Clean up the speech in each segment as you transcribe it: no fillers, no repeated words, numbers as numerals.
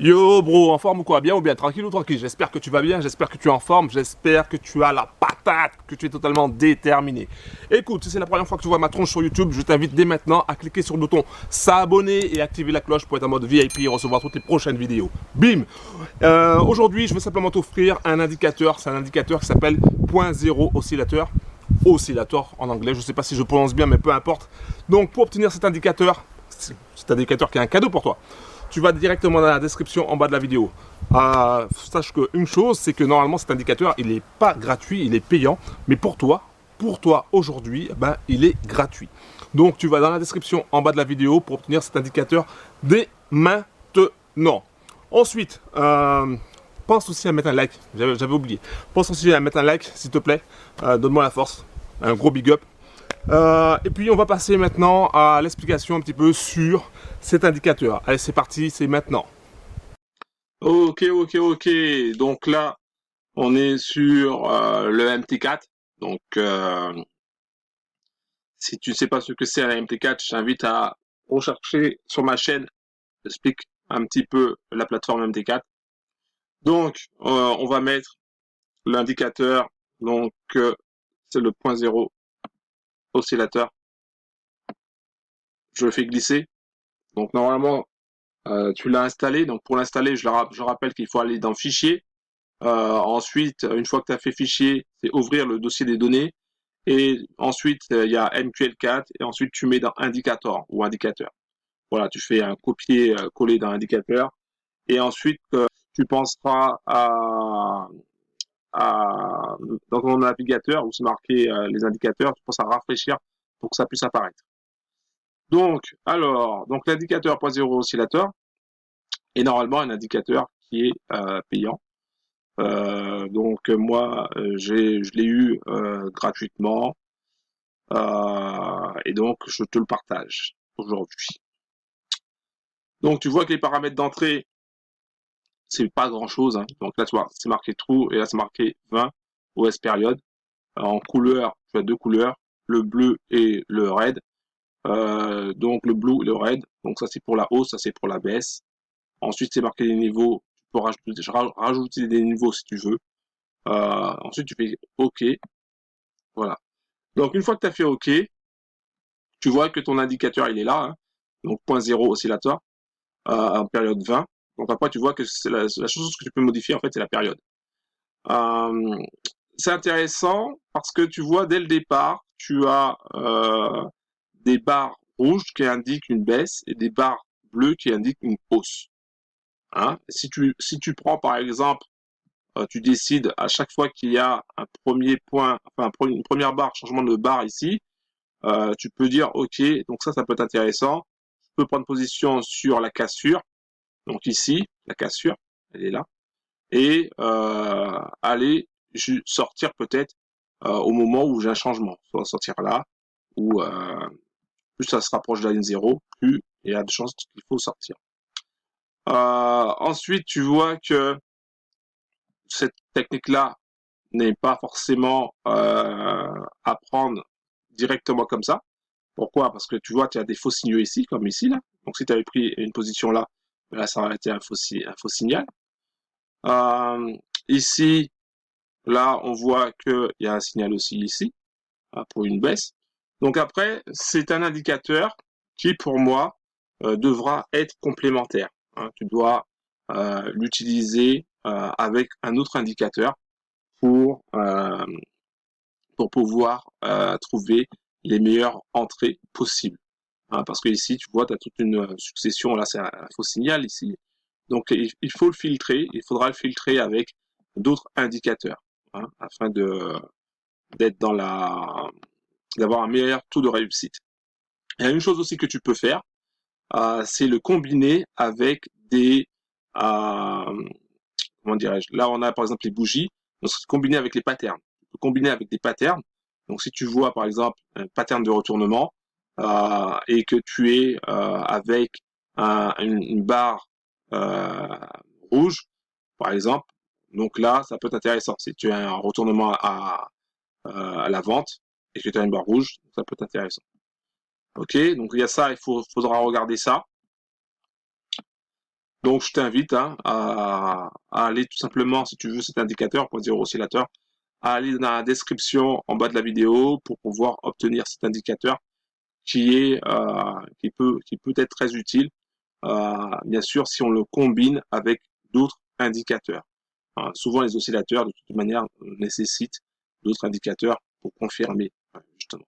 Yo bro, en forme ou quoi? Bien ou bien? Tranquille ou tranquille? J'espère que tu vas bien, j'espère que tu es en forme, j'espère que tu as la patate, que tu es totalement déterminé. Écoute, si c'est la première fois que tu vois ma tronche sur YouTube, je t'invite dès maintenant à cliquer sur le bouton s'abonner et activer la cloche pour être en mode VIP et recevoir toutes les prochaines vidéos. Bim! Aujourd'hui, je vais simplement t'offrir un indicateur, c'est un indicateur qui s'appelle point zéro oscillateur. Oscillator en anglais, je ne sais pas si je prononce bien, mais peu importe. Donc pour obtenir cet indicateur qui est un cadeau pour toi, tu vas directement dans la description en bas de la vidéo. Sache qu'une chose, c'est que normalement cet indicateur, il n'est pas gratuit, il est payant. Mais pour toi aujourd'hui, ben, il est gratuit. Donc tu vas dans la description en bas de la vidéo pour obtenir cet indicateur dès maintenant. Ensuite, pense aussi à mettre un like. J'avais oublié. Pense aussi à mettre un like, s'il te plaît. Donne-moi la force. Un gros big up. Et puis on va passer maintenant à l'explication un petit peu sur cet indicateur. Allez, c'est parti, c'est maintenant. Ok. Donc là, on est sur le MT4. Donc, si tu ne sais pas ce que c'est un MT4, je t'invite à rechercher sur ma chaîne. J'explique un petit peu la plateforme MT4. Donc, on va mettre l'indicateur. Donc, c'est le point zéro oscillateur. Je le fais glisser. Donc, normalement, tu l'as installé. Donc, pour l'installer, je rappelle qu'il faut aller dans Fichier. Ensuite, une fois que tu as fait Fichier, c'est ouvrir le dossier des données. Et ensuite, il y a MQL4. Et ensuite, tu mets dans Indicator ou Indicateur. Voilà, tu fais un copier-coller dans Indicateur. Et ensuite, tu penseras dans ton navigateur où c'est marqué les indicateurs, tu penses à rafraîchir pour que ça puisse apparaître. Donc, donc l'indicateur point zéro oscillateur est normalement un indicateur qui est payant. Donc moi, je l'ai eu gratuitement et donc je te le partage aujourd'hui. Donc tu vois que les paramètres d'entrée, c'est pas grand chose. Hein. Donc là, tu vois, c'est marqué true et là, c'est marqué 20 OS période. En couleur, tu as deux couleurs, le bleu et le red. Donc le blue et le red. Donc ça, c'est pour la hausse, ça, c'est pour la baisse. Ensuite, c'est marqué les niveaux. Tu peux rajouter des niveaux si tu veux. Ensuite, tu fais OK. Voilà. Donc, une fois que tu as fait OK, tu vois que ton indicateur, il est là. Hein. Donc, point zéro oscillateur en période 20. Donc, après, tu vois que c'est la chose que tu peux modifier, en fait, c'est la période. Euh, c'est intéressant parce que tu vois, dès le départ, tu as des barres rouges qui indiquent une baisse et des barres bleues qui indiquent une hausse. Hein. Si tu prends, par exemple, tu décides à chaque fois qu'il y a un premier point, enfin une première barre, changement de barre ici, tu peux dire OK, donc ça peut être intéressant. Tu peux prendre position sur la cassure, donc ici, la cassure, elle est là, et aller sortir peut-être au moment où j'ai un changement, soit sortir là, ou plus ça se rapproche de la ligne 0, plus il y a de chances qu'il faut sortir. Ensuite, tu vois que cette technique-là n'est pas forcément à prendre directement comme ça. Pourquoi? Parce que tu vois, tu as des faux signaux ici, comme ici, là. Donc, si tu avais pris une position là, là, ça aurait été un faux signal. Euh, ici, là, on voit qu'il y a un signal aussi ici, pour une baisse. Donc après, c'est un indicateur qui, pour moi, devra être complémentaire. Hein. Tu dois l'utiliser avec un autre indicateur pour, euh, pour pouvoir trouver les meilleures entrées possibles. Hein, parce que ici, tu vois, tu as toute une succession, là c'est un faux signal ici. Donc il faut le filtrer, il faudra le filtrer avec d'autres indicateurs, hein, afin d'être dans d'avoir un meilleur taux de réussite. Il y a une chose aussi que tu peux faire, c'est le combiner avec des, comment dirais-je, là on a par exemple les bougies, donc c'est combiner avec les patterns. Tu peux combiner avec des patterns. Donc si tu vois par exemple un pattern de retournement et que tu es avec une barre rouge, par exemple, donc là ça peut être intéressant. Si tu as un retournement à la vente et que tu as une barre rouge, ça peut être intéressant. Ok, donc il y a ça, faudra regarder ça. Donc, je t'invite à aller tout simplement, si tu veux cet indicateur, pour dire oscillateur, à aller dans la description en bas de la vidéo pour pouvoir obtenir cet indicateur qui peut être très utile, bien sûr, si on le combine avec d'autres indicateurs. Souvent, les oscillateurs, de toute manière, nécessitent d'autres indicateurs pour confirmer, justement.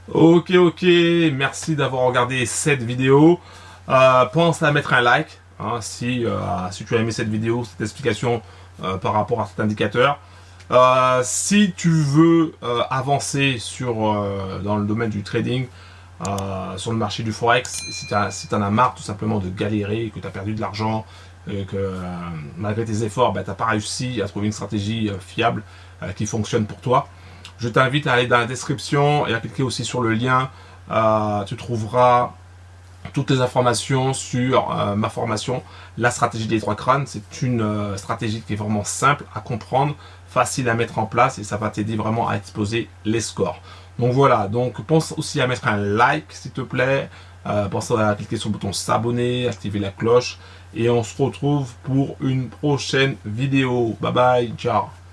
Ok, ok, merci d'avoir regardé cette vidéo. Pense à mettre un like hein, si tu as aimé cette vidéo, cette explication par rapport à cet indicateur. Si tu veux avancer dans le domaine du trading, sur le marché du Forex, si t'en as marre tout simplement de galérer, que tu as perdu de l'argent, que malgré tes efforts, tu n'as pas réussi à trouver une stratégie fiable qui fonctionne pour toi, je t'invite à aller dans la description et à cliquer aussi sur le lien. Tu trouveras toutes les informations sur ma formation, la stratégie des 3 crânes. C'est une stratégie qui est vraiment simple à comprendre, facile à mettre en place et ça va t'aider vraiment à exposer les scores. Donc voilà, donc pense aussi à mettre un like s'il te plaît. Pense à cliquer sur le bouton s'abonner, activer la cloche et on se retrouve pour une prochaine vidéo. Bye bye, ciao.